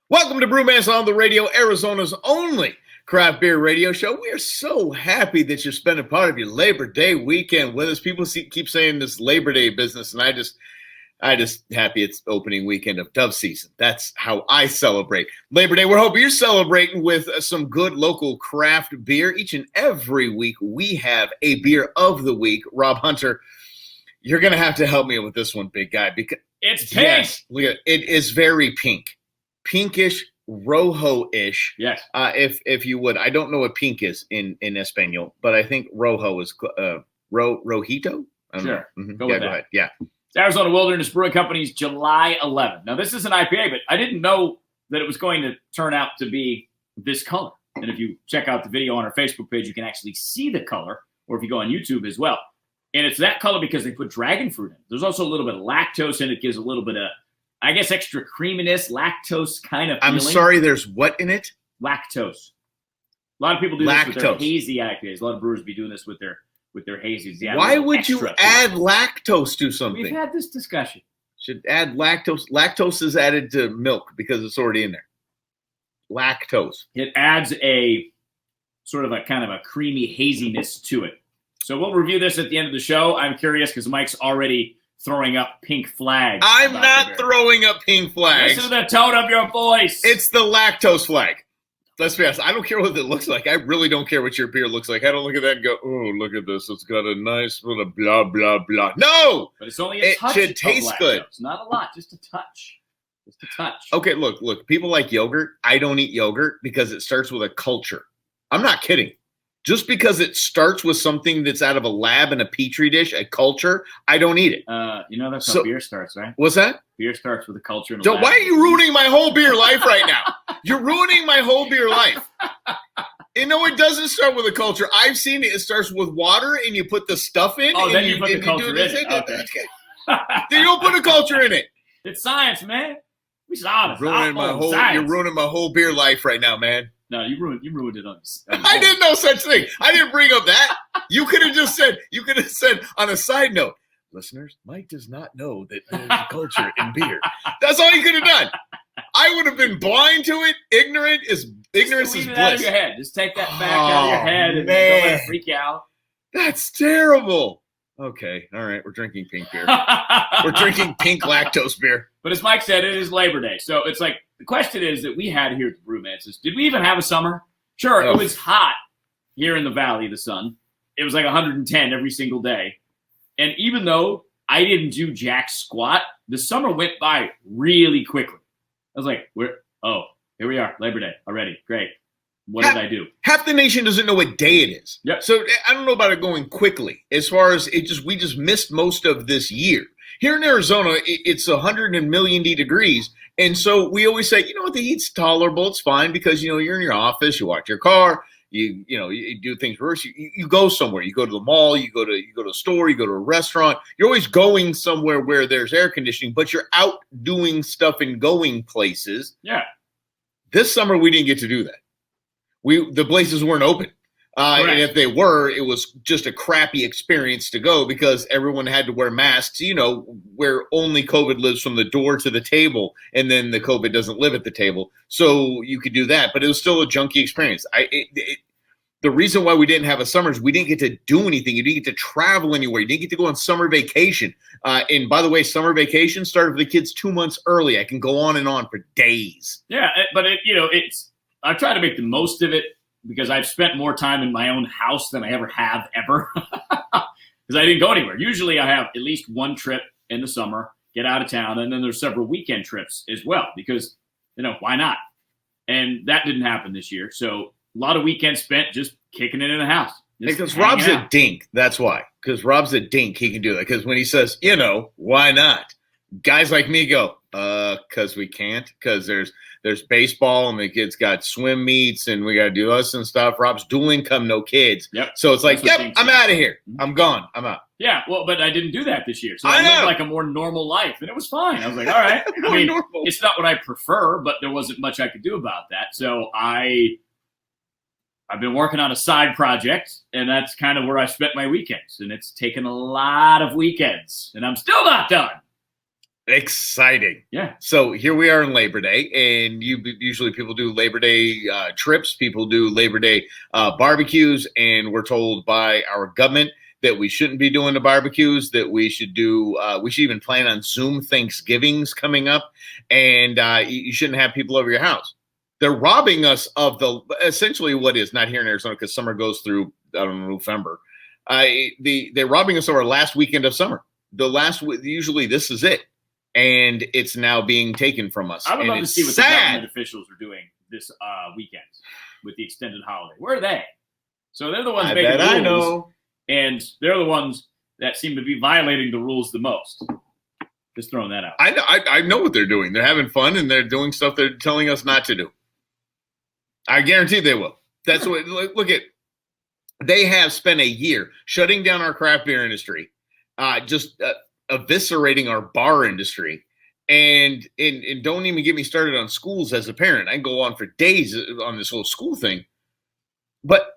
Welcome to Brewmance on the Radio, Arizona's only craft beer radio show. We are so happy that you're spending part of your Labor Day weekend with us. People keep saying this Labor Day business, and I just happy it's opening weekend of dove season. That's how I celebrate Labor Day. We're hoping you're celebrating with some good local craft beer. Each and every week we have a beer of the week. Rob Hunter, you're going to have to help me with this one, big guy, because it's pink. Yes, it is very pink. Pinkish, rojo-ish. Yes. If you would. I don't know what pink is in Espanol, but I think rojo is rojito. Sure. Mm-hmm. Go with that. Go ahead. Yeah. It's Arizona Wilderness Brewing Company's July 11th. Now, this is an IPA, but I didn't know that it was going to turn out to be this color. And if you check out the video on our Facebook page, you can actually see the color, or if you go on YouTube as well. And it's that color because they put dragon fruit in it. There's also a little bit of lactose in it. It gives a little bit of, I guess, extra creaminess, lactose kind of feeling. I'm sorry, there's what in it? Lactose. A lot of people do this with their hazy IPAs. A lot of brewers be doing this with their hazies. Yeah, why would you add lactose to something? We've had this discussion. Should add lactose. Lactose is added to milk because it's already in there. Lactose. It adds a sort of a kind of a creamy haziness to it. So we'll review this at the end of the show. I'm curious because Mike's already throwing up pink flags. I'm not throwing up pink flags. Listen to the tone of your voice. It's the lactose flag. Let's be honest. I don't care what it looks like. I really don't care what your beer looks like. I don't look at that and go, oh, look at this. It's got a nice little blah, blah, blah. No! But it's only a touch. It should taste good. It's not a lot, just a touch. Just a touch. Okay, look. People like yogurt. I don't eat yogurt because it starts with a culture. I'm not kidding. Just because it starts with something that's out of a lab in a petri dish, a culture, I don't eat it. That's how beer starts, right? What's that? Beer starts with a culture. And a lab. Why are you ruining my whole beer life right now? You're ruining my whole beer life. It doesn't start with a culture. I've seen it. It starts with water, and you put the stuff in. Oh, and then you put the culture in it. Okay. Then you don't put a culture in it. It's science, man. We saw it. You're ruining my whole beer life right now, man. No, you ruined it on I did no such thing. I didn't bring up that. You could have just said, on a side note, listeners, Mike does not know that there's a culture in beer. That's all you could have done. I would have been blind to it. Ignorance is bliss. Out of your head. Just take that fact out of your head and don't let it freak you out. That's terrible. Okay. All right. We're drinking pink beer. We're drinking pink lactose beer. But as Mike said, it is Labor Day. So it's like, the question is that we had here at the Brewmance is, did we even have a summer? Sure, It was hot here in the valley, the sun. It was like 110 every single day. And even though I didn't do jack squat, the summer went by really quickly. I was like, here we are, Labor Day already. Great. What did I do? Half the nation doesn't know what day it is. Yep. So I don't know about it going quickly. As far as we just missed most of this year. Here in Arizona, it's 100 million degrees. And so we always say, the heat's tolerable. It's fine because, you're in your office, you watch your car, you do things worse. You go somewhere. You go to the mall, you go to a store, you go to a restaurant. You're always going somewhere where there's air conditioning, but you're out doing stuff and going places. Yeah. This summer, we didn't get to do that. The places weren't open. And if they were, it was just a crappy experience to go because everyone had to wear masks, where only COVID lives from the door to the table, and then the COVID doesn't live at the table. So you could do that, but it was still a junky experience. The reason why we didn't have a summer is we didn't get to do anything. You didn't get to travel anywhere. You didn't get to go on summer vacation. And by the way, summer vacation started for the kids 2 months early. I can go on and on for days. Yeah, but I try to make the most of it because I've spent more time in my own house than I ever have because I didn't go anywhere. Usually I have at least one trip in the summer, get out of town, and then there's several weekend trips as well because, why not? And that didn't happen this year. So a lot of weekends spent just kicking it in the house. Because Rob's a dink. That's why. Because Rob's a dink. He can do that. Because when he says, why not? Guys like me go, because we can't. Because there's baseball and the kids got swim meets and we got to do us and stuff. Rob's dual income, no kids. Yep. So it's like, I'm out of here. I'm gone. I'm out. Yeah, well, but I didn't do that this year. So I lived like a more normal life, and it was fine. I was like, all right. It's not what I prefer, but there wasn't much I could do about that. So I've been working on a side project, and that's kind of where I spent my weekends. And it's taken a lot of weekends, and I'm still not done. Exciting. Yeah. So here we are in Labor Day, and usually people do Labor Day trips. People do Labor Day barbecues, and we're told by our government that we shouldn't be doing the barbecues, that we should do, we should even plan on Zoom Thanksgivings coming up, and you shouldn't have people over your house. They're robbing us of essentially what is, not here in Arizona because summer goes through, I don't know, November. They're robbing us of our last weekend of summer. Usually this is it. And it's now being taken from us. I would love to see what sad. The government officials are doing this weekend with the extended holiday. Where are they? So they're the ones making the rules. I know. And they're the ones that seem to be violating the rules the most. Just throwing that out. I know what they're doing. They're having fun, and they're doing stuff they're telling us not to do. I guarantee they will. That's what. Look at. They have spent a year shutting down our craft beer industry, just eviscerating our bar industry, and don't even get me started on schools. As a parent, I can go on for days on this whole school thing, but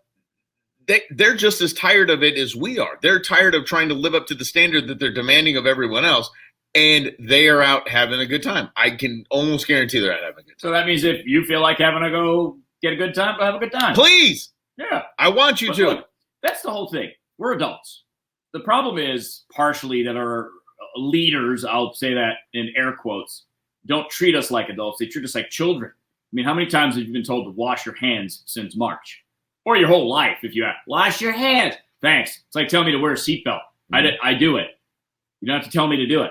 they're just as tired of it as we are. They're tired of trying to live up to the standard that they're demanding of everyone else, and they are out having a good time. I can almost guarantee they're out having a good time. So that means if you feel like having to go get a good time, go have a good time. Please. Yeah. I want you to. Look, that's the whole thing. We're adults. The problem is partially that our leaders, I'll say that in air quotes, don't treat us like adults. They treat us like children. I mean, how many times have you been told to wash your hands since March? Or your whole life, if you have. Wash your hands. Thanks. It's like telling me to wear a seatbelt. I do it. You don't have to tell me to do it.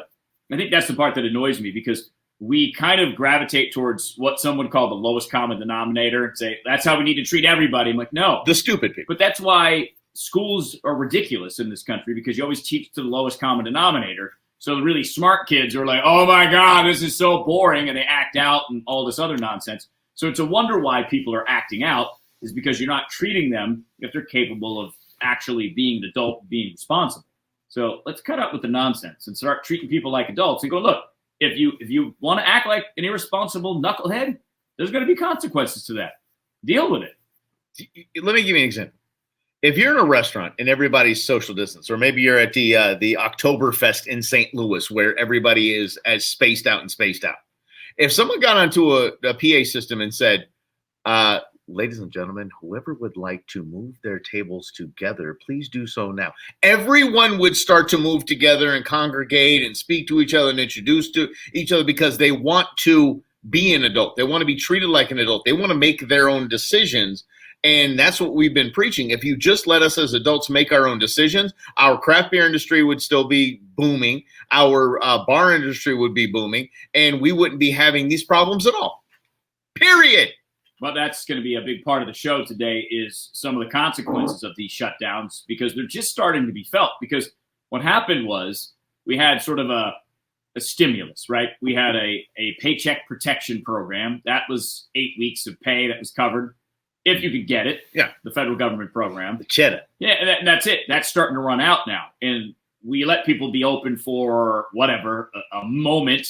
I think that's the part that annoys me because we kind of gravitate towards what some would call the lowest common denominator and say, that's how we need to treat everybody. I'm like, no. The stupid people. But that's why schools are ridiculous in this country because you always teach to the lowest common denominator. So the really smart kids are like, oh my God, this is so boring. And they act out and all this other nonsense. So it's a wonder why people are acting out is because you're not treating them if they're capable of actually being an adult, being responsible. So let's cut out with the nonsense and start treating people like adults and go, look, if you want to act like an irresponsible knucklehead, there's going to be consequences to that. Deal with it. Let me give you an example. If you're in a restaurant and everybody's social distance, or maybe you're at the Oktoberfest in St. Louis where everybody is as spaced out. If someone got onto a PA system and said, ladies and gentlemen, whoever would like to move their tables together, please do so now. Everyone would start to move together and congregate and speak to each other and introduce to each other because they want to be an adult. They want to be treated like an adult. They want to make their own decisions. And that's what we've been preaching. If you just let us as adults make our own decisions, our craft beer industry would still be booming. Our bar industry would be booming. And we wouldn't be having these problems at all. Period. But that's going to be a big part of the show today is some of the consequences of these shutdowns because they're just starting to be felt. Because what happened was we had sort of a stimulus, right? We had a paycheck protection program. That was 8 weeks of pay that was covered. If you could get it. Yeah. The federal government program. The cheddar. Yeah, and that's it. That's starting to run out now. And we let people be open for whatever, a moment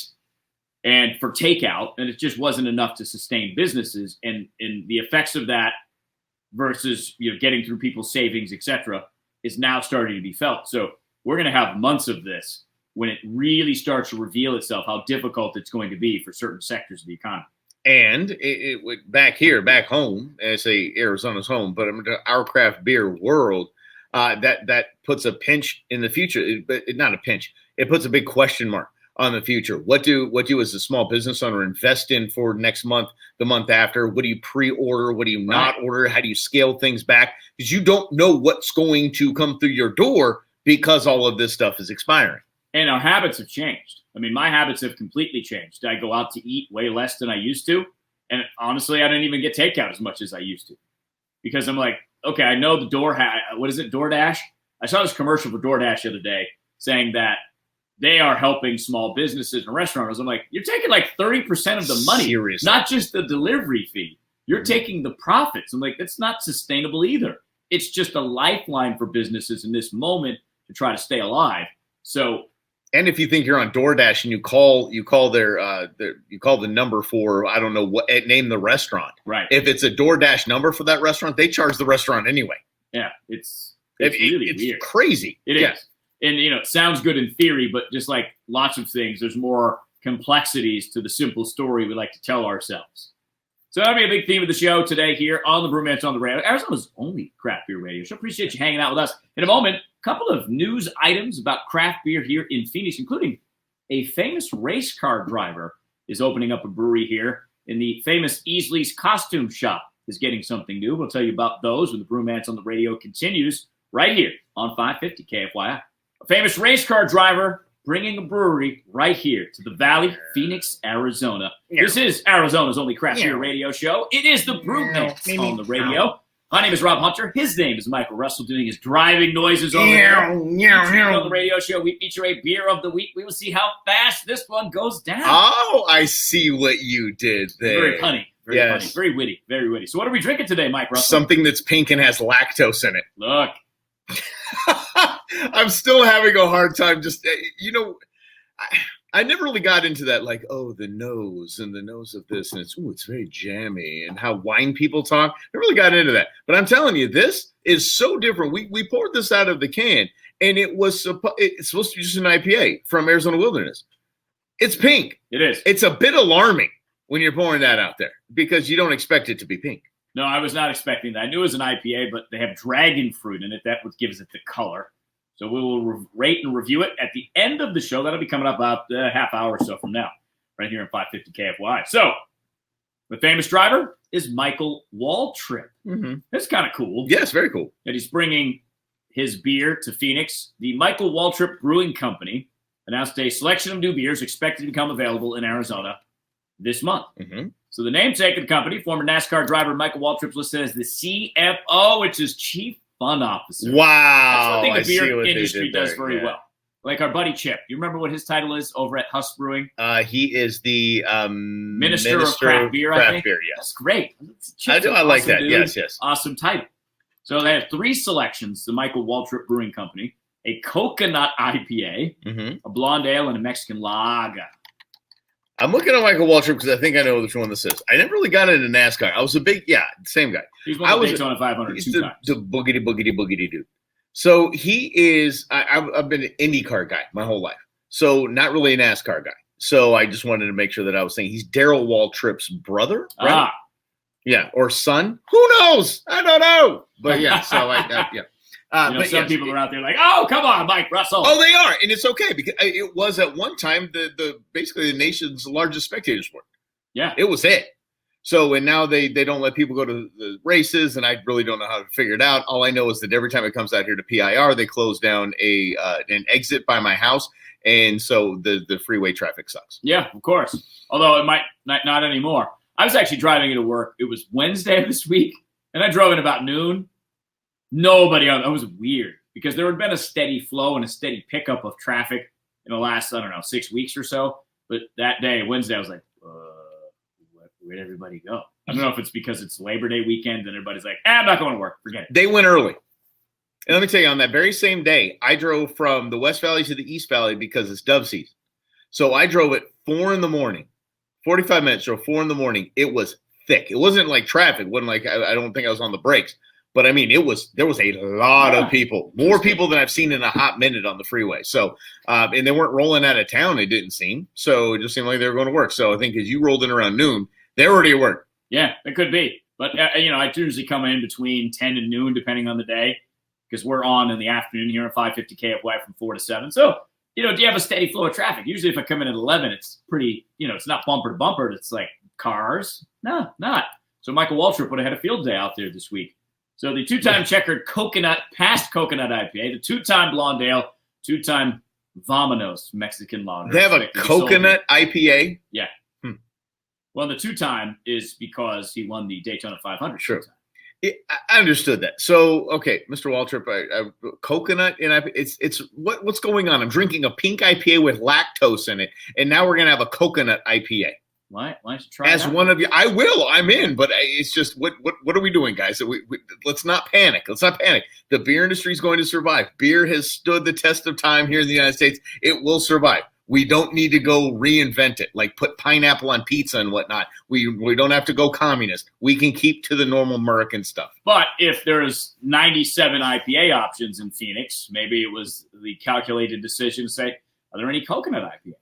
and for takeout, and it just wasn't enough to sustain businesses. And the effects of that versus getting through people's savings, et cetera, is now starting to be felt. So we're going to have months of this when it really starts to reveal itself how difficult it's going to be for certain sectors of the economy. And back home, I say Arizona's home, but our craft beer world, that puts a pinch in the future. Not a pinch. It puts a big question mark on the future. What do as a small business owner invest in for next month, the month after? What do you pre-order? What do you not order? How do you scale things back? Because you don't know what's going to come through your door because all of this stuff is expiring. And our habits have changed. I mean, my habits have completely changed. I go out to eat way less than I used to. And honestly, I didn't even get takeout as much as I used to. Because I'm like, okay, I know the DoorDash? I saw this commercial for DoorDash the other day saying that they are helping small businesses and restaurants. I'm like, you're taking like 30% of the money, Seriously? Not just the delivery fee. You're taking the profits. I'm like, that's not sustainable either. It's just a lifeline for businesses in this moment to try to stay alive. So, and if you think you're on DoorDash and you call the number for, I don't know what, name the restaurant. Right. If it's a DoorDash number for that restaurant, they charge the restaurant anyway. Yeah, it's really weird. Crazy. It is. And, it sounds good in theory, but just like lots of things, there's more complexities to the simple story we like to tell ourselves. So that'll be a big theme of the show today here on the Brewmance on the Radio, Arizona's only craft beer radio show. Appreciate you hanging out with us. In a moment, a couple of news items about craft beer here in Phoenix, including a famous race car driver is opening up a brewery here, and the famous Easley's Costume Shop is getting something new. We'll tell you about those when the Brewmance on the Radio continues right here on 550 KFYI. A famous race car driver bringing a brewery right here to the Valley, Phoenix, Arizona. This is Arizona's only craft beer radio show. It is the Brewmance on the Radio. My name is Rob Hunter. His name is Michael Russell, doing his driving noises over there. On the radio show, we feature a beer of the week. We will see how fast this one goes down. Oh, I see what you did there. Very punny. Very funny. Very witty. Very witty. So what are we drinking today, Mike Russell? Something that's pink and has lactose in it. Look. I'm still having a hard time just, I never really got into that, like, oh, the nose and the nose of this, and it's very jammy, and how wine people talk. I really got into that. But I'm telling you, this is so different. We poured this out of the can, and it's supposed to be just an IPA from Arizona Wilderness. It's pink. It is. It's a bit alarming when you're pouring that out there because you don't expect it to be pink. No, I was not expecting that. I knew it was an IPA, but they have dragon fruit in it. That what gives it the color. So we will rate and review it at the end of the show. That'll be coming up about a half hour or so from now, right here in 550 KFY. So the famous driver is Michael Waltrip. Mm-hmm. That's kind of cool. Yes, very cool. That he's bringing his beer to Phoenix. The Michael Waltrip Brewing Company announced a selection of new beers expected to become available in Arizona this month. Mm-hmm. So the namesake of the company, former NASCAR driver Michael Waltrip, is listed as the CFO, which is Chief Fun Officer. Wow. That's one thing the beer industry does very well. Like our buddy Chip. You remember what his title is over at Huss Brewing? He is the Minister of Craft Beer, I think. Beer, yes. That's great. I like that. Dude. Yes. Awesome title. So they have three selections, the Michael Waltrip Brewing Company, a coconut IPA, a blonde ale, and a Mexican lager. I'm looking at Michael Waltrip because I think I know which one this is. I never really got into NASCAR. I was a big, same guy. He's one of the Daytona 500 he's two times. The boogity dude. So he is, I've been an IndyCar guy my whole life. So not really a NASCAR guy. So I just wanted to make sure that I was saying he's Darrell Waltrip's brother, right? Yeah, or son. Who knows? I don't know. But yeah, so some people are out there like, oh, come on, Mike Russell. Oh, they are, and it's okay because it was at one time the basically the nation's largest spectator sport. Yeah, it was it. So and now they don't let people go to the races, and I really don't know how to figure it out. All I know is that every time it comes out here to PIR, they close down an exit by my house, and so the freeway traffic sucks. Yeah, of course. Although it might not anymore. I was actually driving into work. It was Wednesday of this week, and I drove in about noon. Nobody on it was weird because there had been a steady flow and a steady pickup of traffic in the last, 6 weeks or so. But that day, Wednesday, I was like, where'd everybody go? I don't know if it's because it's Labor Day weekend and everybody's like, I'm not going to work. Forget it. They went early. And let me tell you, on that very same day, I drove from the West Valley to the East Valley because it's dove season. So I drove at 4 a.m, 45 minutes, drove 4 a.m. It was thick. It wasn't like traffic. It wasn't like I don't think I was on the brakes. But I mean, there was a lot of people, more people than I've seen in a hot minute on the freeway. So, and they weren't rolling out of town. It didn't seem. So it just seemed like they were going to work. So I think as you rolled in around noon, they were already at work. Yeah, it could be. But, I usually come in between 10 and noon, depending on the day, because we're on in the afternoon here at 550 KFY from 4 to 7. So, do you have a steady flow of traffic? Usually if I come in at 11, it's pretty, it's not bumper to bumper. It's like cars. No, not. So Michael Waltrip would have had a field day out there this week. So the two-time checkered past coconut IPA, the two-time blonde ale, two-time Vamonos Mexican lager. They have a coconut IPA? Yeah. Well, the two-time is because he won the Daytona 500. Sure. I understood that. So, okay, Mr. Waltrip, coconut and it's what's going on? I'm drinking a pink IPA with lactose in it, and now we're gonna have a coconut IPA. Why don't you try? As that? One of you, I will. I'm in, but it's just what are we doing, guys? Let's not panic. Let's not panic. The beer industry is going to survive. Beer has stood the test of time here in the United States. It will survive. We don't need to go reinvent it, like put pineapple on pizza and whatnot. We don't have to go communist. We can keep to the normal American stuff. But if there's 97 IPA options in Phoenix, maybe it was the calculated decision to say, are there any coconut IPAs?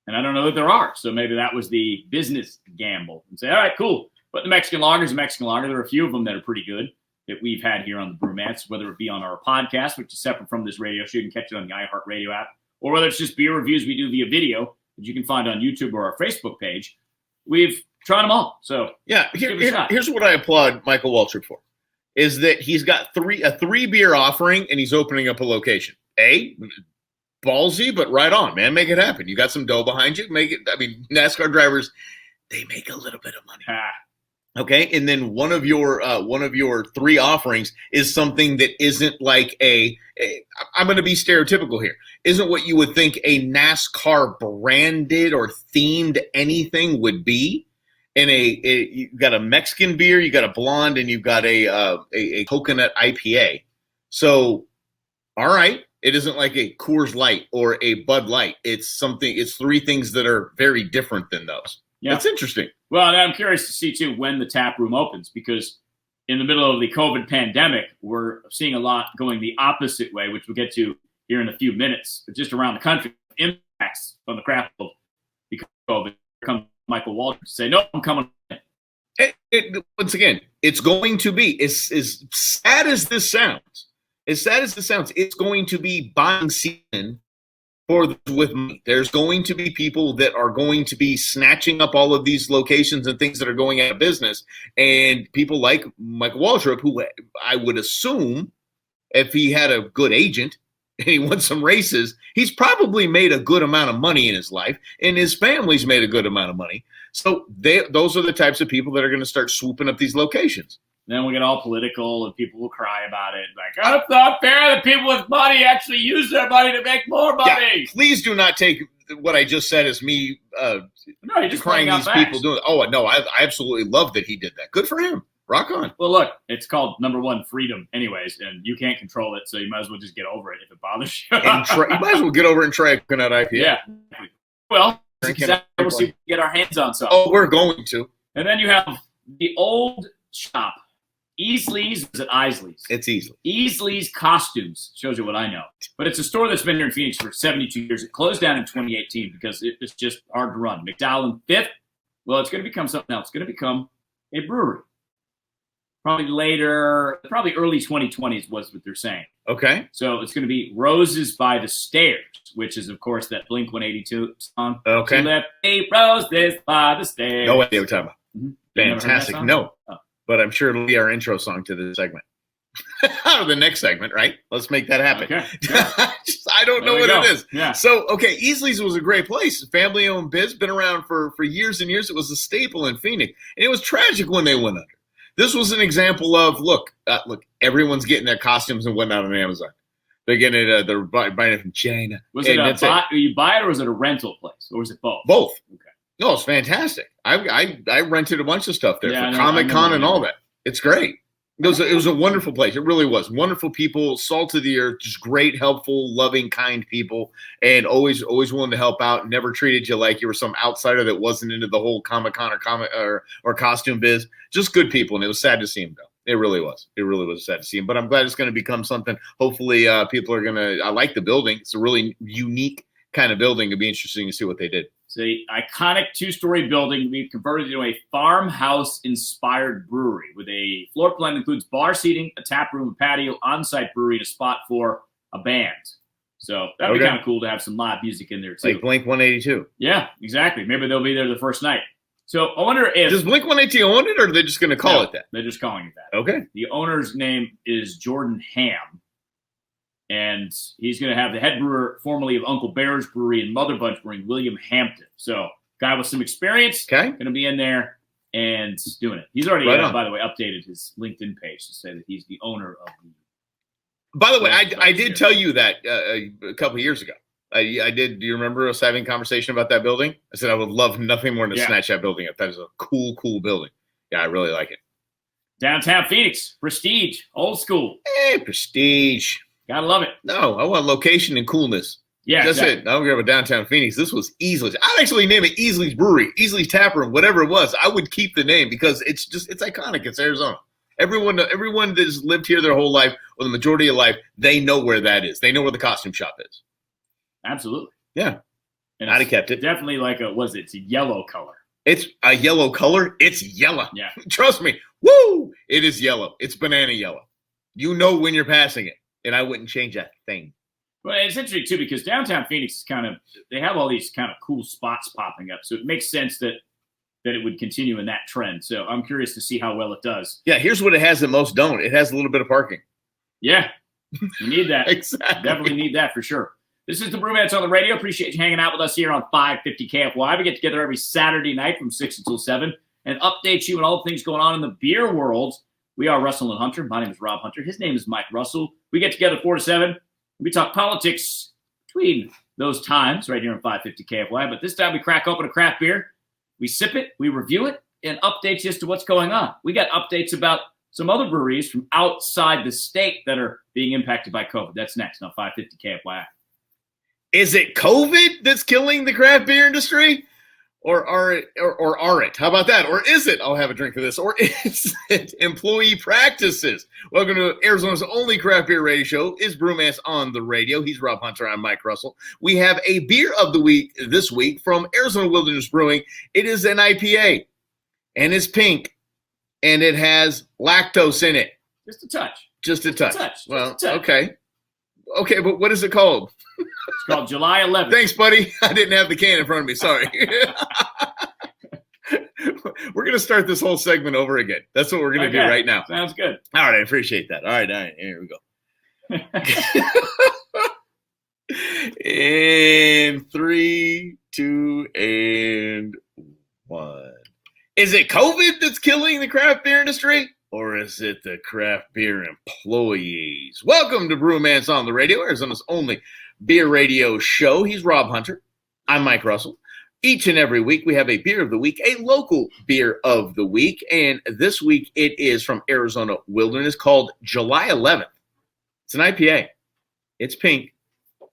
And I don't know that there are. So maybe that was the business gamble and say, all right, cool. But the Mexican lager is a Mexican lager. There are a few of them that are pretty good that we've had here on the Brewmance, whether it be on our podcast, which is separate from this radio show. You can catch it on the iHeartRadio app, or whether it's just beer reviews we do via video that you can find on YouTube or our Facebook page. We've tried them all. So yeah, here's what I applaud Michael Waltrip for, is that he's got a three beer offering and he's opening up a location. Ballsy, but right on, man. Make it happen. You got some dough behind you. Make it. I mean, NASCAR drivers, they make a little bit of money. Okay, and then one of your three offerings is something that isn't like I'm going to be stereotypical here. Isn't what you would think a NASCAR branded or themed anything would be. And you've got a Mexican beer, you got a blonde, and you've got a coconut IPA. So, all right, it isn't like a Coors Light or a Bud Light. It's three things that are very different than those. Yeah. That's interesting. Well, and I'm curious to see, too, when the tap room opens, because in the middle of the COVID pandemic, we're seeing a lot going the opposite way, which we'll get to here in a few minutes. But just around the country, impacts on the craft world because of COVID. Here comes Michael Waltrip to say, no, I'm coming. Once again, it's going to be, as sad as this sounds, it's going to be buying season with me. There's going to be people that are going to be snatching up all of these locations and things that are going out of business. And people like Michael Waltrip, who I would assume if he had a good agent and he won some races, he's probably made a good amount of money in his life, and his family's made a good amount of money. So those are the types of people that are going to start swooping up these locations. Then we'll get all political and people will cry about it. Like, oh, it's not fair that people with money actually use their money to make more money. Yeah, please do not take what I just said as me no, you're just crying these facts. people doing it. Oh, no, I absolutely love that he did that. Good for him. Rock on. Well, look, it's called number one, freedom anyways, and you can't control it, so you might as well just get over it if it bothers you. You might as well get over it and try a coconut IPA. Yeah. Well, exactly. We'll see if we can get our hands on something. Oh, we're going to. And then you have the old shop. Easley's, is it Isley's? It's Easley. Easley's Costumes. Shows you what I know. But it's a store that's been here in Phoenix for 72 years. It closed down in 2018 because it's just hard to run. McDowell and Fifth, well, it's going to become something else. It's going to become a brewery. Probably early 2020s was what they're saying. Okay. So it's going to be Roses by the Stairs, which is, of course, that Blink-182 song. Okay. Let me roses by the stairs. No idea what you're talking about. Mm-hmm. Fantastic. No. Oh. But I'm sure it'll be our intro song to this segment. Or the next segment, right? Let's make that happen. Okay. Yeah. I don't know what it is. Yeah. So, okay, Easley's was a great place. Family-owned biz, been around for years and years. It was a staple in Phoenix. And it was tragic when they went under. This was an example of, look, everyone's getting their costumes and whatnot on Amazon. They're getting it, they're buying it from China. Was it you buy it or was it a rental place? Or was it both? Both. Okay. No, it's fantastic. I rented a bunch of stuff there for Comic-Con and all that. It's great. It was a wonderful place. It really was. Wonderful people, salt of the earth, just great, helpful, loving, kind people, and always willing to help out. Never treated you like you were some outsider that wasn't into the whole Comic-Con or costume biz. Just good people, and it was sad to see them go. It really was. It really was sad to see them. But I'm glad it's going to become something. Hopefully, people are going to. I like the building. It's a really unique kind of building. It'd be interesting to see what they did. It's an iconic two-story building to be converted into a farmhouse-inspired brewery with a floor plan that includes bar seating, a tap room, a patio, on-site brewery, and a spot for a band. So that'd be kind of cool to have some live music in there, too. Like Blink-182. Yeah, exactly. Maybe they'll be there the first night. So I wonder if... Does Blink-182 own it, or are they just going to call it that? They're just calling it that. Okay. The owner's name is Jordan Ham. And he's going to have the head brewer, formerly of Uncle Bear's Brewery and Mother Bunch Brewing, William Hampton. So, guy with some experience, going to be in there and doing it. He's already, by the way, updated his LinkedIn page to say that he's the owner of the. By the way, I did tell you that a couple of years ago. I did. Do you remember us having a conversation about that building? I said I would love nothing more than to snatch that building up. That is a cool building. Yeah, I really like it. Downtown Phoenix, prestige, old school. Hey, prestige. Gotta love it. No, I want location and coolness. Yeah, that's it. I don't care about downtown Phoenix. This was Easley's. I'd actually name it Easley's Brewery, Easley's Tap Room, whatever it was. I would keep the name because it's iconic. It's Arizona. Everyone that's lived here their whole life, or the majority of life, they know where that is. They know where the costume shop is. Absolutely. Yeah. And I'd have kept it. Definitely it's a yellow color. It's a yellow color. It's yellow. Yeah. Trust me. Woo! It is yellow. It's banana yellow. You know when you're passing it. And I wouldn't change a thing. Well, it's interesting, too, because downtown Phoenix is they have all these kind of cool spots popping up. So it makes sense that it would continue in that trend. So I'm curious to see how well it does. Yeah, here's what it has that most don't. It has a little bit of parking. Yeah, you need that. Exactly. Definitely need that for sure. This is the Brewmance on the radio. Appreciate you hanging out with us here on 550 KFY. We get together every Saturday night from 6 until 7 and update you on all the things going on in the beer world. We are Russell and Hunter. My name is Rob Hunter. His name is Mike Russell. We get together 4 to 7. We talk politics between those times right here on 550 KFY. But this time we crack open a craft beer. We sip it, we review it, and update you as to what's going on. We got updates about some other breweries from outside the state that are being impacted by COVID. That's next on 550 KFY. Is it COVID that's killing the craft beer industry? Or are it? How about that? Or is it? I'll have a drink of this. Or is it employee practices? Welcome to Arizona's only craft beer radio show. Is Brewmance on the radio? He's Rob Hunter. I'm Mike Russell. We have a beer of the week this week from Arizona Wilderness Brewing. It is an IPA, and it's pink, and it has lactose in it. Just a touch. Just a touch. Well, just a touch. Okay. Okay, but what is it called? It's called July 11th. Thanks, buddy. I didn't have the can in front of me. Sorry. We're going to start this whole segment over again. That's what we're going to do right now. Sounds good. All right. I appreciate that. All right. Here we go. And 3, 2, and 1. Is it COVID that's killing the craft beer industry? Or is it the craft beer employees? Welcome to Brewmance on the radio, Arizona's only beer radio show. He's Rob Hunter. I'm Mike Russell. Each and every week, we have a beer of the week, a local beer of the week. And this week, it is from Arizona Wilderness called July 11th. It's an IPA. It's pink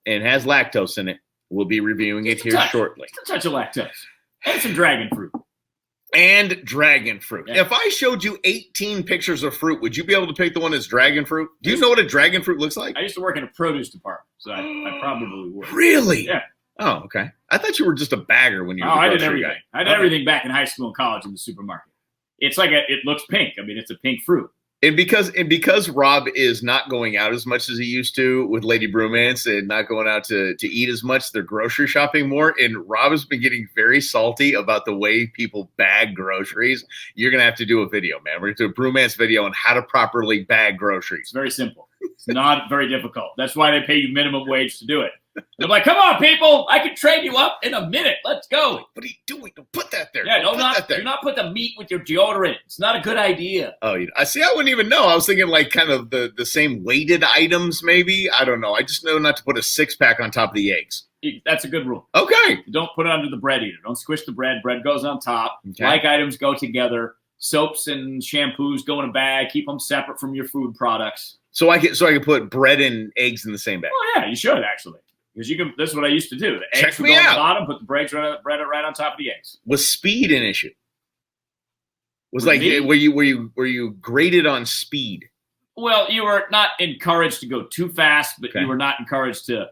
and has lactose in it. We'll be reviewing it here shortly. Just a touch of lactose and some dragon fruit. And dragon fruit. Yeah. If I showed you 18 pictures of fruit, would you be able to pick the one that's dragon fruit? Do you know what a dragon fruit looks like? I used to work in a produce department, so I probably would. Really? Yeah. Oh, okay. I thought you were just a bagger when you were I did everything. I did everything back in high school and college in the supermarket. It's like it looks pink. I mean, it's a pink fruit. And because Rob is not going out as much as he used to with Lady Brewmance and not going out to eat as much, they're grocery shopping more. And Rob has been getting very salty about the way people bag groceries. You're going to have to do a video, man. We're going to do a Brewmance video on how to properly bag groceries. It's very simple. It's not very difficult. That's why they pay you minimum wage to do it. They're like, come on, people. I can train you up in a minute. Let's go. What are you doing? Don't put that there. Yeah, do not put the meat with your deodorant. It's not a good idea. Oh, I see. I wouldn't even know. I was thinking like kind of the same weighted items, maybe. I don't know. I just know not to put a 6-pack on top of the eggs. That's a good rule. Okay. Don't put it under the bread either. Don't squish the bread. Bread goes on top. Okay. Like items go together. Soaps and shampoos go in a bag. Keep them separate from your food products. So I can put bread and eggs in the same bag. Oh yeah, you should actually. Because you can. That's what I used to do. The eggs Check would me go on out. the bottom, put the bread right on top of the eggs. Was speed an issue? Was With like me? were you graded on speed? Well, you were not encouraged to go too fast, but Okay. you were not encouraged to,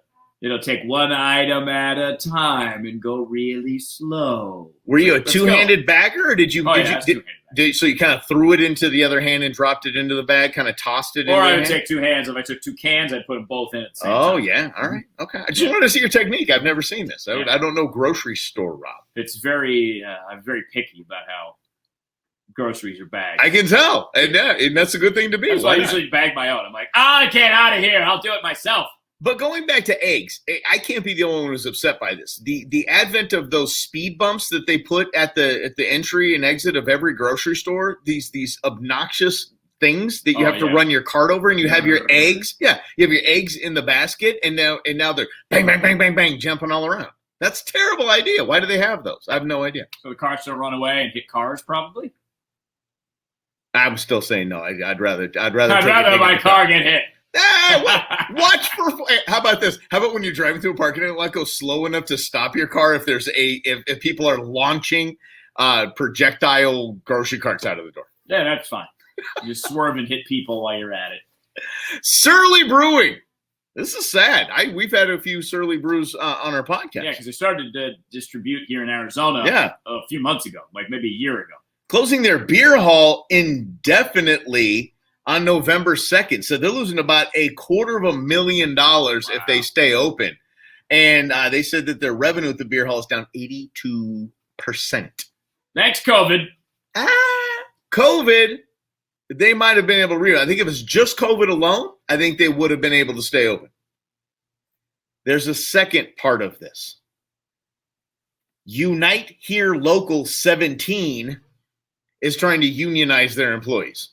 take one item at a time and go really slow. Were you a Let's two-handed bagger, or did you? Oh, did yeah, you that's did, two-handed. so you kind of threw it into the other hand and dropped it into the bag, kind of tossed it. Or into I the would hand? take 2 hands. If I took 2 cans, I'd put them both in at the same Oh time. yeah, all right, okay. I just wanted to see your technique. I've never seen this. I don't know grocery store Rob. It's I'm very picky about how groceries are bagged. I can tell, and that's a good thing to be. That's why I Why not? usually bag my own. I'm like, I can't out of here. I'll do it myself. But going back to eggs, I can't be the only one who's upset by this. The advent of those speed bumps that they put at the entry and exit of every grocery store, these obnoxious things that you have to run your cart over, and you have your eggs. Yeah, you have your eggs in the basket, and now they're bang, bang, bang, bang, bang, jumping all around. That's a terrible idea. Why do they have those? I have no idea. So the carts don't run away and hit cars, probably. I'm still saying no. I'd rather I'd rather my car get hit. Watch for. How about this? How about when you're driving through a parking lot, go slow enough to stop your car if people are launching projectile grocery carts out of the door. Yeah, that's fine. You just swerve and hit people while you're at it. Surly Brewing. This is sad. We've had a few Surly Brews on our podcast. Yeah, because they started to distribute here in Arizona a few months ago, like maybe a year ago. Closing their beer hall indefinitely on November 2nd. So they're losing about $250,000 if they stay open. And they said that their revenue at the beer hall is down 82%. Thanks, COVID. COVID, they might have been able to read. I think if it's just COVID alone, I think they would have been able to stay open. There's a second part of this. Unite Here Local 17 is trying to unionize their employees.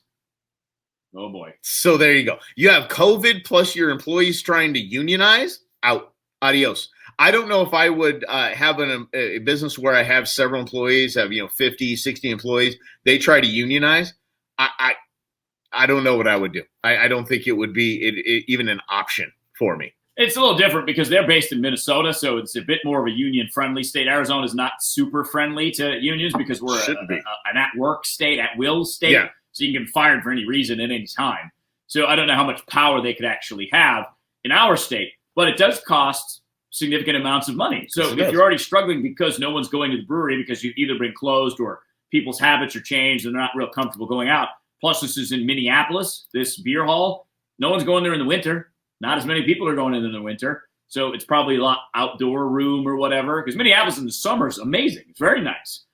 Oh, boy. So there you go. You have COVID plus your employees trying to unionize. Out. Adios. I don't know if I would have a business where I have several employees, have 50, 60 employees. They try to unionize. I don't know what I would do. I don't think it would be even an option for me. It's a little different because they're based in Minnesota, so it's a bit more of a union-friendly state. Arizona is not super friendly to unions because we're an at-work state, at-will state, so you can get fired for any reason at any time. So I don't know how much power they could actually have in our state, but it does cost significant amounts of money. So if you're already struggling because no one's going to the brewery because you've either been closed or people's habits are changed and they're not real comfortable going out, plus this is in Minneapolis, this beer hall, no one's going there in the winter. Not as many people are going in the winter, so it's probably a lot outdoor room or whatever. Because Minneapolis in the summer is amazing. It's very nice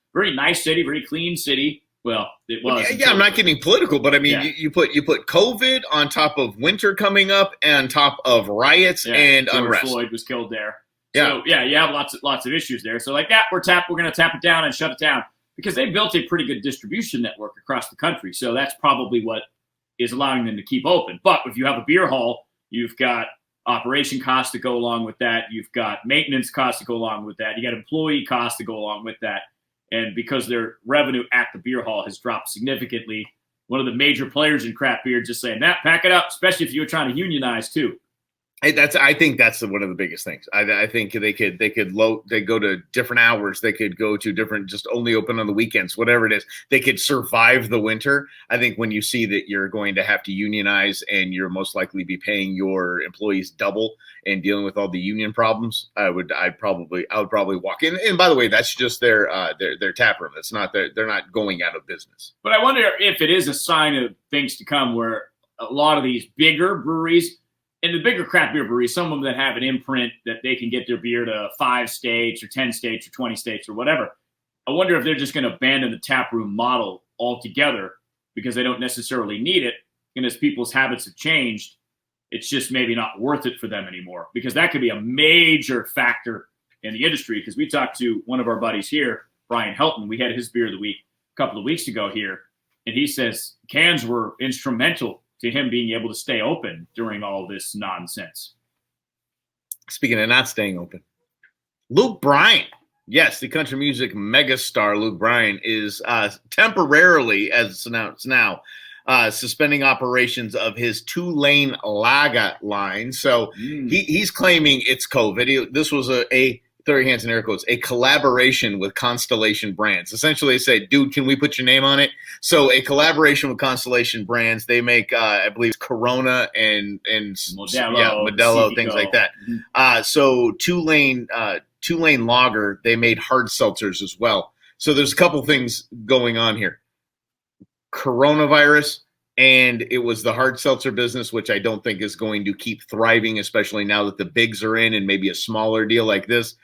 city, very clean city. Well, it was. Yeah, I'm not getting political, but I mean, you put COVID on top of winter coming up, and on top of riots and George unrest. Floyd was killed there. Yeah, so, you have lots of issues there. So like that, we're going to tap it down and shut it down because they built a pretty good distribution network across the country. So that's probably what is allowing them to keep open. But if you have a beer hall, you've got operation costs to go along with that. You've got maintenance costs to go along with that. You got employee costs to go along with that. And because their revenue at the beer hall has dropped significantly, one of the major players in craft beer just saying, pack it up, especially if you were trying to unionize too. I think that's one of the biggest things. I think they go to different hours. They could go to different, just only open on the weekends, whatever it is. They could survive the winter. I think when you see that you're going to have to unionize and you're most likely be paying your employees double and dealing with all the union problems, I would probably walk in. And by the way, that's just their tap room. It's not they're not going out of business. But I wonder if it is a sign of things to come, where a lot of these bigger breweries. And the bigger craft beer breweries, some of them that have an imprint that they can get their beer to 5 states or 10 states or 20 states or whatever. I wonder if they're just going to abandon the taproom model altogether because they don't necessarily need it. And as people's habits have changed, it's just maybe not worth it for them anymore, because that could be a major factor in the industry. Because we talked to one of our buddies here, Brian Helton. We had his beer of the week a couple of weeks ago here. And he says cans were instrumental to him being able to stay open during all this nonsense. Speaking of not staying open, Luke Bryan. Yes, the country music megastar Luke Bryan is temporarily, as it's announced now, suspending operations of his 2-lane lager line. So he's claiming it's COVID. This was a throw your hands in air quotes, a collaboration with Constellation Brands. Essentially, they say, dude, can we put your name on it? So a collaboration with Constellation Brands. They make, I believe, Corona and Modelo, things like that. Mm-hmm. So 2-lane lager, they made hard seltzers as well. So there's a couple things going on here. Coronavirus, and it was the hard seltzer business, which I don't think is going to keep thriving, especially now that the bigs are in and maybe a smaller deal like this.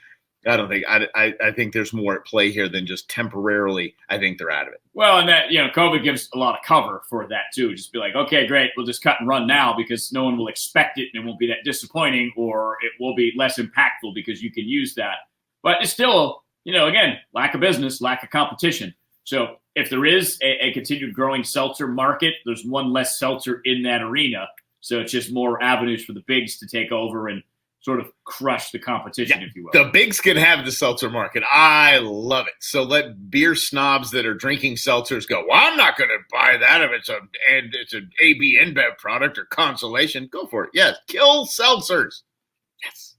I don't think I think there's more at play here than just temporarily. I think they're out of it. Well, and that, COVID gives a lot of cover for that too. Just be like, okay, great, we'll just cut and run now because no one will expect it and it won't be that disappointing, or it will be less impactful because you can use that. But it's still, again, lack of business, lack of competition. So if there is a continued growing seltzer market, there's one less seltzer in that arena. So it's just more avenues for the bigs to take over and sort of crush the competition, if you will. The bigs can have the seltzer market. I love it. So let beer snobs that are drinking seltzers go, well, I'm not going to buy that if it's an AB InBev product or Consolation. Go for it. Yes. Kill seltzers. Yes.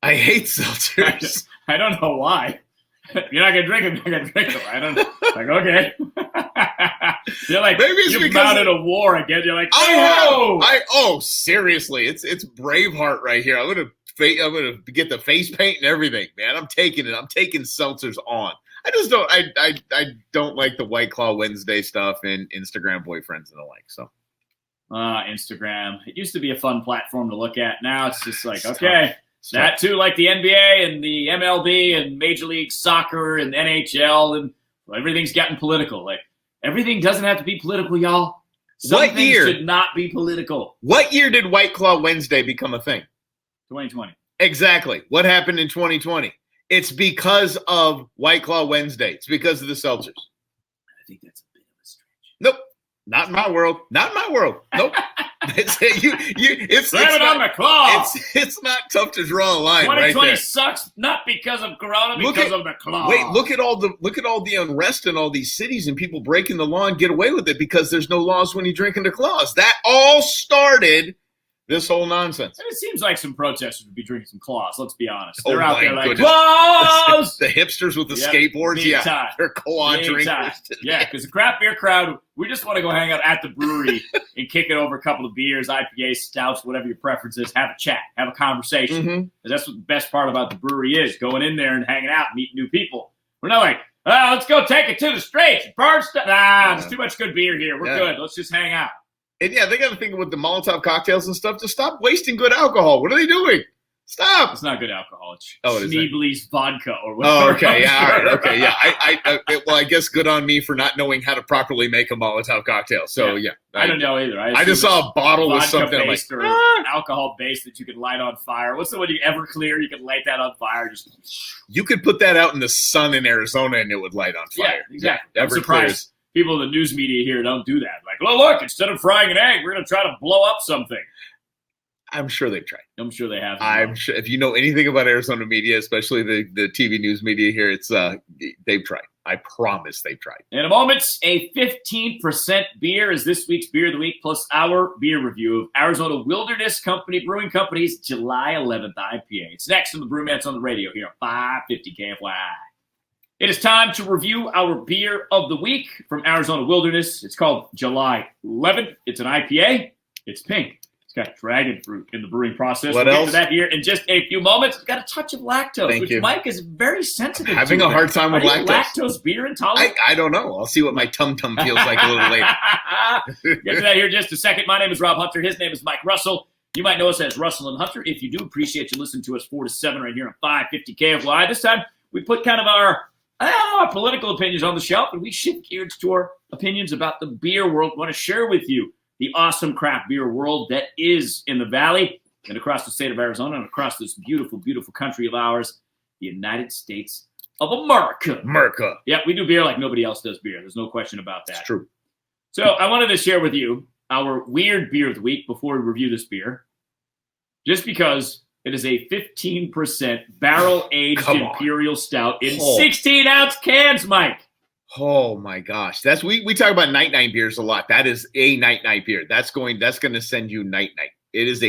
I hate seltzers. I don't know why. You're not going to drink them. You're not going to drink them. I don't know. Like, okay. You're like, you've mounted a war again. You're like, seriously. It's Braveheart right here. I'm gonna get the face paint and everything, man. I'm taking it. I'm taking seltzers on. I just don't. I don't like the White Claw Wednesday stuff and Instagram boyfriends and the like. So, Instagram. It used to be a fun platform to look at. Now it's just like, okay. That too, like the NBA and the MLB and Major League Soccer and NHL, and everything's gotten political. Like, everything doesn't have to be political, y'all. Some things should not be political. What year did White Claw Wednesday become a thing? 2020. Exactly. What happened in 2020? It's because of White Claw Wednesday. It's because of the seltzers. I think that's a bit of a stretch. Nope. Not in my world. Not in my world. Nope. It's on the claw. It's not tough to draw a line. 2020 right sucks, not because of Corona, because of the claw. Wait, look at all the unrest in all these cities and people breaking the law and get away with it because there's no laws when you drink into claws. That all started this whole nonsense. And it seems like some protesters would be drinking some claws. Let's be honest. They're out there like, goodness. Claws! The hipsters with the skateboards. Yeah, they're claw drinkers. Yeah, because the craft beer crowd, we just want to go hang out at the brewery and kick it over a couple of beers, IPAs, stouts, whatever your preference is. Have a chat, have a conversation. Mm-hmm. That's what the best part about the brewery is, going in there and hanging out, meeting new people. We're not like, let's go take it to the streets. Burn stuff. There's too much good beer here. We're good. Let's just hang out. And yeah, they got to think with the Molotov cocktails and stuff to stop wasting good alcohol. What are they doing? Stop! It's not good alcohol. It's Schneebly's vodka or whatever. Oh, okay, yeah, all right, okay, yeah. I guess good on me for not knowing how to properly make a Molotov cocktail. So yeah, I don't know either. I just saw a bottle with something I'm like, or alcohol based that you could light on fire. What's the one you Everclear? You could light that on fire. You could put that out in the sun in Arizona and it would light on fire. Yeah, exactly. Yeah, I'm surprised people in the news media here don't do that. Like, well, look, instead of frying an egg, we're going to try to blow up something. I'm sure they've tried. I'm sure they have. I'm sure if you know anything about Arizona media, especially the TV news media here, it's they've tried. I promise they've tried. In a moment, a 15% beer is this week's Beer of the Week, plus our beer review of Arizona Wilderness Company Brewing Company's July 11th IPA. It's next on the Brewmance on the radio here on 550 KFY. It is time to review our beer of the week from Arizona Wilderness. It's called July 11th. It's an IPA. It's pink. It's got dragon fruit in the brewing process. What we'll else? Get to that here in just a few moments. It's got a touch of lactose, Thank you. Mike is very sensitive to. Having a hard time with lactose. Lactose beer intolerant? I don't know. I'll see what my tum-tum feels like a little later. Get to that here in just a second. My name is Rob Hunter. His name is Mike Russell. You might know us as Russell and Hunter. If you do, appreciate you listening to us 4 to 7 right here on 550 KFY. This time, we put kind of our political opinions on the shelf, and we shift gears to our opinions about the beer world. We want to share with you the awesome craft beer world that is in the Valley and across the state of Arizona and across this beautiful, beautiful country of ours, the United States of America. America. Yeah, we do beer like nobody else does beer. There's no question about that. It's true. So I wanted to share with you our weird beer of the week before we review this beer, just because it is a 15% barrel-aged imperial stout in 16-ounce cans, Mike. Oh my gosh, we talk about night beers a lot. That is a night beer. That's going to send you night. It is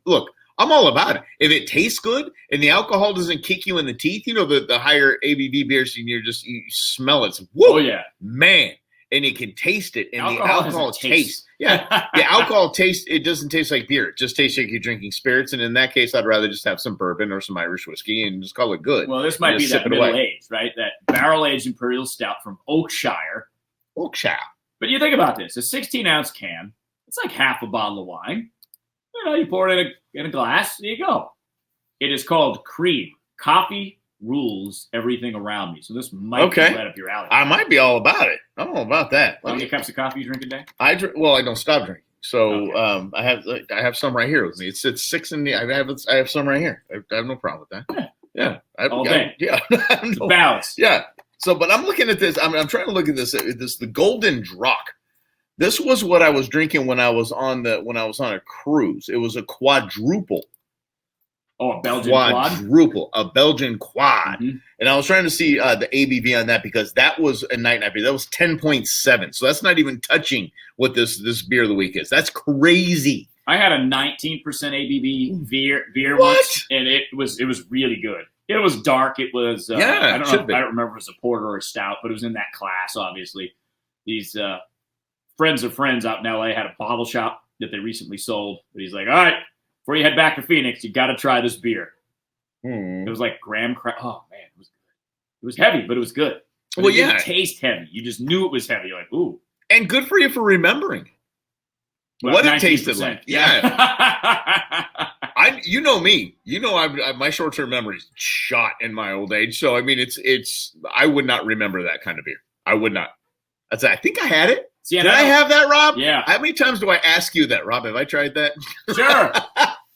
look. I'm all about it. If it tastes good and the alcohol doesn't kick you in the teeth, you know the higher ABV beers, you smell it. Whoa, oh yeah, man. And you can taste it, and the alcohol taste. Yeah, the alcohol taste. It doesn't taste like beer. It just tastes like you're drinking spirits. And in that case, I'd rather just have some bourbon or some Irish whiskey and just call it good. Well, this might be that middle age, right? That barrel-aged imperial stout from Oakshire. But you think about this: a 16-ounce can. It's like half a bottle of wine. You pour it in a glass. There you go. It is called Cream. Coffee rules everything around me. So this might be right up your alley. I might be all about it. I don't know about that. How many cups of coffee you drink a day? I don't stop drinking. So I have some right here with me. It's 6 in the. I have some right here. I have no problem with that. Yeah. All day. Yeah. It's balance. Yeah. So, but I'm looking at this. I'm trying to look at this. The Golden Drock This was what I was drinking when I was on a cruise. It was a quadruple. Oh, a Belgian quad? Quadruple, a Belgian quad. Mm-hmm. And I was trying to see the ABV on that because that was a night beer. That was 10.7. So that's not even touching what this beer of the week is. That's crazy. I had a 19% ABV beer once, and it was really good. It was dark. It was I don't remember if it was a porter or a stout, but it was in that class. Obviously, these friends of friends out in LA had a bottle shop that they recently sold. But he's like, all right, before you head back to Phoenix, you got to try this beer. It was like graham cracker. Oh man, it was good. It was heavy, but it was good. But it didn't taste heavy. You just knew it was heavy. You're like, ooh. And good for you for remembering what it tasted like. Yeah. You know me. You know my short-term memory is shot in my old age. So I mean, it's I would not remember that kind of beer. I would not. I think I had it. See, Did I have that, Rob? Yeah. How many times do I ask you that, Rob? Have I tried that? Sure.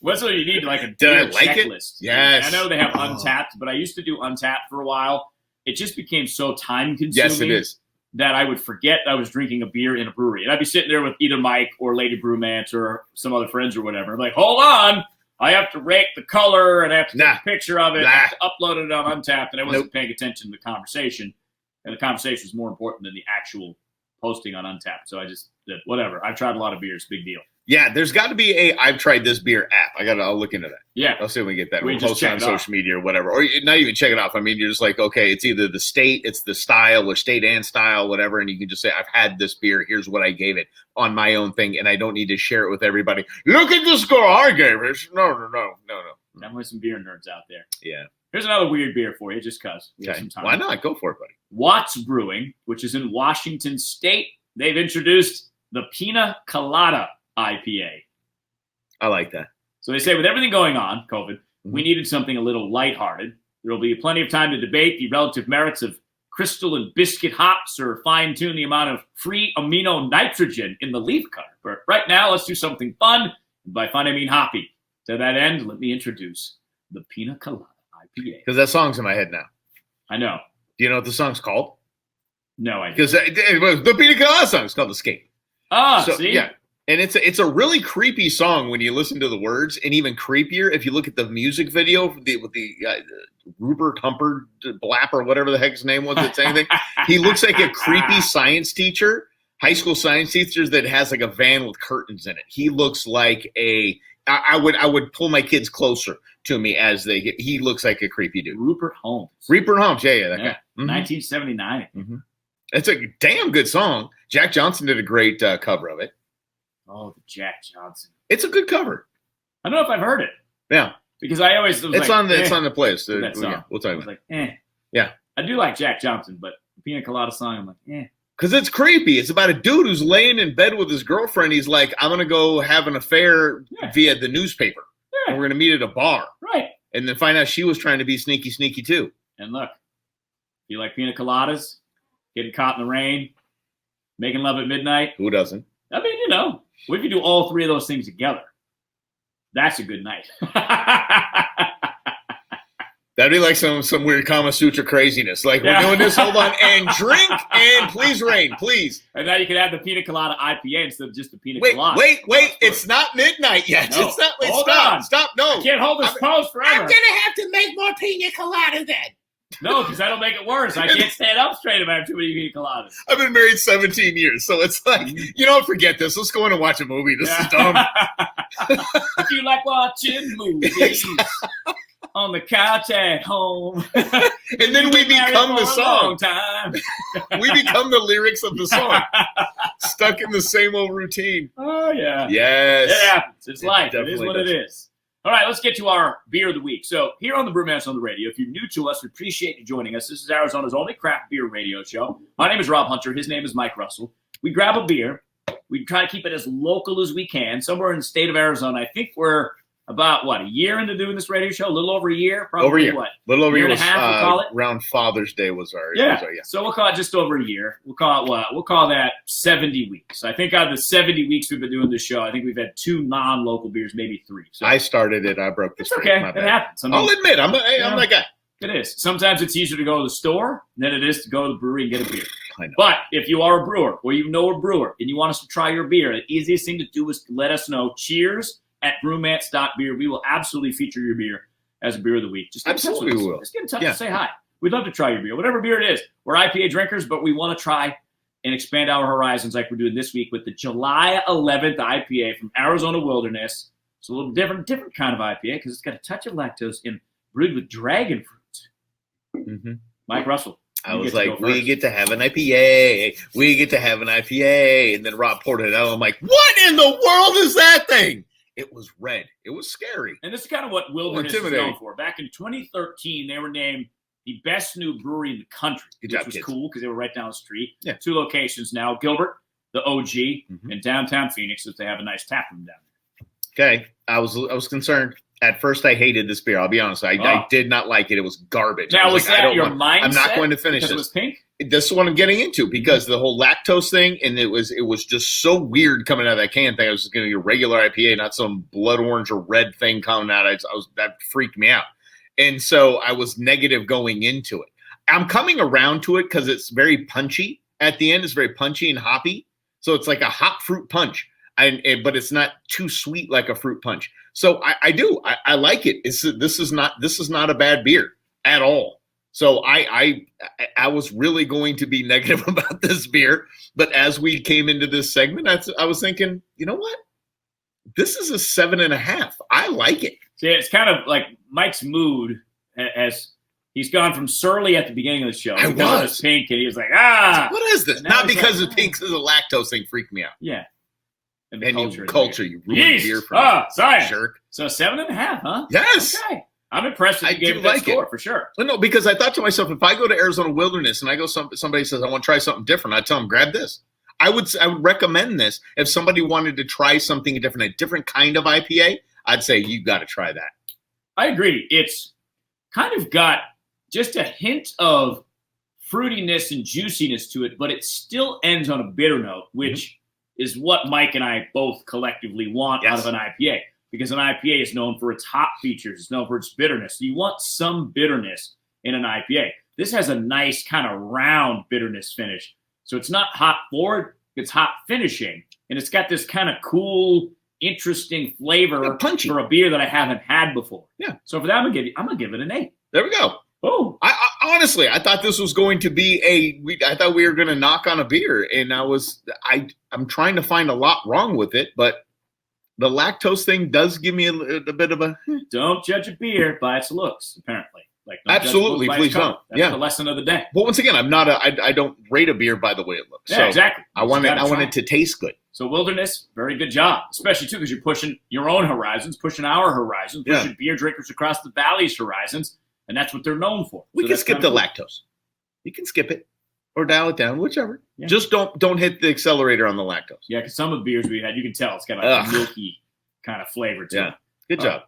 What's what you need, like a beer checklist? Yes. I know they have Untapped, but I used to do Untapped for a while. It just became so time-consuming. Yes, it is. That I would forget I was drinking a beer in a brewery. And I'd be sitting there with either Mike or Lady Brewmance or some other friends or whatever. I'm like, hold on. I have to rate the color and I have to take a picture of it. I have to upload it on Untapped. And I wasn't paying attention to the conversation. And the conversation was more important than the actual posting on Untapped. So I just did whatever. I've tried a lot of beers. Big deal. Yeah, there's got to be I've tried this beer app. I'll look into that. Yeah. I'll see if we can get that. We'll post it on social media or whatever. Or not even check it off. I mean, you're just like, okay, it's either the state, it's the style, or state and style, whatever. And you can just say, I've had this beer. Here's what I gave it on my own thing. And I don't need to share it with everybody. Look at the score I gave it. No. Definitely some beer nerds out there. Yeah. Here's another weird beer for you, just because we have some time. Why not? Go for it, buddy. Watts Brewing, which is in Washington State, they've introduced the Pina Colada IPA. I like that. So they say with everything going on, COVID, we needed something a little lighthearted. There will be plenty of time to debate the relative merits of crystal and biscuit hops or fine-tune the amount of free amino nitrogen in the leaf cutter. But right now, let's do something fun. And by fun, I mean hoppy. To that end, let me introduce the Pina Colada IPA. Because that song's in my head now. I know. Do you know what the song's called? No idea. Because the Pina Colada song is called Escape. See? Yeah. And it's a really creepy song when you listen to the words, and even creepier if you look at the music video with the Rupert Humperdinck or whatever the heck his name was that sang thing. He looks like a creepy science teacher, high school science teacher that has like a van with curtains in it. He looks like I would pull my kids closer to me as he looks like a creepy dude. Rupert Holmes. Yeah, that guy. 1979. Mm-hmm. It's a damn good song. Jack Johnson did a great cover of it. Oh, the Jack Johnson. It's a good cover. I don't know if I've heard it. Yeah. Because I always it's on the playlist. We'll talk about it. Yeah. I do like Jack Johnson, but the Pina Colada song, I'm like, Because it's creepy. It's about a dude who's laying in bed with his girlfriend. He's like, I'm going to go have an affair via the newspaper. Yeah. And we're going to meet at a bar. Right. And then find out she was trying to be sneaky too. And look, you like pina coladas, getting caught in the rain, making love at midnight. Who doesn't? I mean, what if you do all three of those things together? That's a good night. That'd be like some weird Kama Sutra craziness. Like, we're doing this, hold on, and drink, and please rain, please. And now you can add the Pina Colada IPA instead of just the Pina Colada. Wait, it's not midnight yet. No. It's not. Stop, no. I can't hold this pose forever. I'm going to have to make more Pina Colada then. No, because that'll make it worse. I can't stand up straight if I have too many Pina Coladas. I've been married 17 years, so it's like, forget this. Let's go in and watch a movie. This is dumb. If you like watching movies on the couch at home. And then we become the song. Time. We become the lyrics of the song. Stuck in the same old routine. Oh, yeah. Yes. It happens. It's life. It is what it is. All right, let's get to our beer of the week. So here on the Brewmance on the radio, if you're new to us, we appreciate you joining us. This is Arizona's only craft beer radio show. My name is Rob Hunter. His name is Mike Russell. We grab a beer. We try to keep it as local as we can. Somewhere in the state of Arizona. I think we're about, a year into doing this radio show? A little over a year? Probably over a year. What? A little over a year. And a half, we'll call it? Around Father's Day was our So we'll call it just over a year. We'll call it what? We'll call that 70 weeks. I think out of the 70 weeks we've been doing this show, I think we've had 2 non-local beers, maybe 3. So I started it. I broke the streak. Okay. It happens. I'll admit, I'm that guy. It is. Sometimes it's easier to go to the store than it is to go to the brewery and get a beer. I know. But if you are a brewer or you know a brewer and you want us to try your beer, the easiest thing to do is let us know. Cheers@brewmance.beer. We will absolutely feature your beer as a beer of the week. Just absolutely will. Just get in touch and say hi. We'd love to try your beer, whatever beer it is. We're IPA drinkers, but we want to try and expand our horizons like we're doing this week with the July 11th IPA from Arizona Wilderness. It's a little different kind of IPA because it's got a touch of lactose and brewed with dragon fruit. Mm-hmm. Mike Russell. I was like, we get to have an IPA. We get to have an IPA. And then Rob poured it out. I'm like, what in the world is that thing? It was red. It was scary. And this is kind of what Wilderness is known for. Back in 2013, they were named the best new brewery in the country, which was cool because they were right down the street. Yeah. 2 locations now, Gilbert, the OG, and downtown Phoenix, that they have a nice tap room down there. Okay. I was concerned. At first, I hated this beer. I'll be honest. I did not like it. It was garbage. Now, was that your mindset? I'm not going to finish because this. It was pink? This is what I'm getting into because the whole lactose thing, and it was just so weird coming out of that can thing. I was just going to be a regular IPA, not some blood orange or red thing coming out. That freaked me out. And so I was negative going into it. I'm coming around to it because it's very punchy at the end. It's very punchy and hoppy. So it's like a hop fruit punch, but it's not too sweet like a fruit punch. So I like it. This is not a bad beer at all. So I was really going to be negative about this beer. But as we came into this segment, I was thinking, you know what? This is a 7.5. I like it. See, it's kind of like Mike's mood as he's gone from surly at the beginning of the show. He was pink, and he was like, what is this? Not because the pink is a lactose thing freaked me out. Yeah. And culture, you ruined beer for me. Sorry. Jerk. So 7.5, huh? Yes. Okay. I'm impressed that you gave it that score for sure. Well, no, because I thought to myself, if I go to Arizona Wilderness and I go, somebody says I want to try something different, I tell them grab this. I would recommend this if somebody wanted to try something different, a different kind of IPA. I'd say you got to try that. I agree. It's kind of got just a hint of fruitiness and juiciness to it, but it still ends on a bitter note, which is what Mike and I both collectively want out of an IPA. Because an IPA is known for its hop features. It's known for its bitterness. So you want some bitterness in an IPA. This has a nice kind of round bitterness finish. So it's not hop forward, it's hop finishing. And it's got this kind of cool, interesting flavor for a beer that I haven't had before. Yeah. So for that, I'm gonna give it an 8. There we go. Oh. I honestly, I thought this was going to be I thought we were going to knock on a beer. And I'm trying to find a lot wrong with it, but the lactose thing does give me a bit of a. Don't judge a beer by its looks, apparently. Like absolutely, please don't. That's the lesson of the day. But once again, I don't rate a beer by the way it looks. Yeah, so exactly. I want it to taste good. So Wilderness, very good job, especially too because you're pushing your own horizons, pushing our horizons, pushing beer drinkers across the valley's horizons, and that's what they're known for. We can skip the lactose. You can skip it or dial it down, whichever. Yeah. Just don't hit the accelerator on the lactose. Yeah, because some of the beers we had, you can tell it's got like a milky kind of flavor to it. Good job.